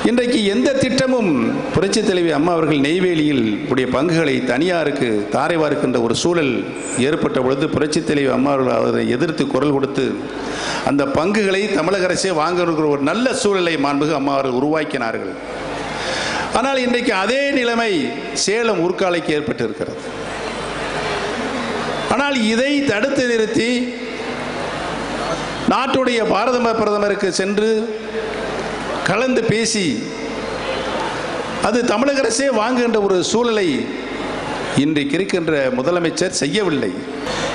இன்றைக்கு எந்த திட்டமும் புரட்சித் தலைவி அம்மா அவர்கள் நெய்வேலியில் உடைய பங்குகளை தனியாருக்கு தாரை வார்க்கின்ற ஒரு சூழல் ஏற்பட்ட பொழுது புரட்சித் தலைவி அம்மா அவர்கள் அதை எதிர்த்து குரல் கொடுத்து அந்த பங்குகளை தமிழக அரசே வாங்குகிற ஒரு நல்ல சூழலை மாண்புமிகு அம்மா அவர்கள் உருவாக்கினார்கள். ஆனால் இன்றைக்கு அதே நிலைமை சேலம் உருக்காலைக்கு ஏற்பட்டிருக்கிறது. ஆனால் இதை தடுத்து நிறுத்தி நாட்டுடைய பாரத பிரதமருக்கு சென்று கலந்து பேசி அது தமிழக அரசே வாங்குகின்ற ஒரு சூழலை இன்றைக்கு இருக்கின்ற முதலமைச்சர் செய்யவில்லை.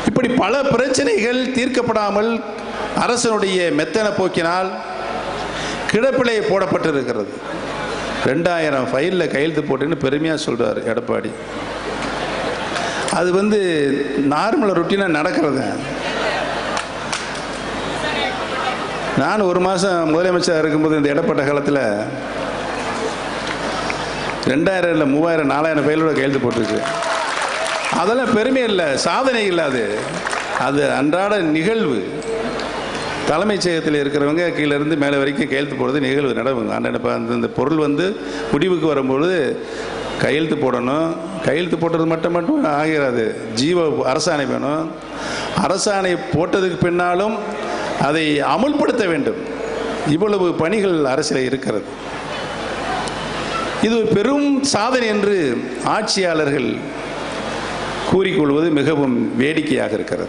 இப்படி பல பிரச்சனைகள் தீர்க்கப்படாமல் அரசனுடைய மெத்தன போக்கினால் கிடப்பிலை போடப்பட்டிருக்கிறது. 2000 ஃபைலில் கையெழுத்து போட்டுன்னு பெருமையாக சொல்கிறார் எடப்பாடி. அது நார்மல் ரொட்டீனாக நடக்கிறது. நான் ஒரு மாதம் முதலமைச்சராக இருக்கும்போது இந்த இடப்பட்ட காலத்தில் 2000 இல்லை 3000 4000 ஃபைலோட கையெழுத்து போட்டுருக்கு. அதெல்லாம் பெருமை இல்லை, சாதனை இல்லை. அது அன்றாட நிகழ்வு. தலைமைச் செயலகத்தில் இருக்கிறவங்க கீழேருந்து மேலே வரைக்கும் கையெழுத்து போடுறது நிகழ்வு நடவுங்க. அந்த பொருள் முடிவுக்கு வரும்பொழுது கையெழுத்து போடணும். கையெழுத்து போட்டது மட்டும் ஆகிறது. ஜீவ அரசாணை வேணும். அரசாணை போட்டதுக்கு பின்னாலும் அதை அமுல்படுத்த வேண்டும். இவ்வளவு பணிகள் அரசில் இருக்கிறது. இது பெரும் சாதனை என்று ஆட்சியாளர்கள் கூறிக்கொள்வது மிகவும் வேடிக்கையாக இருக்கிறது.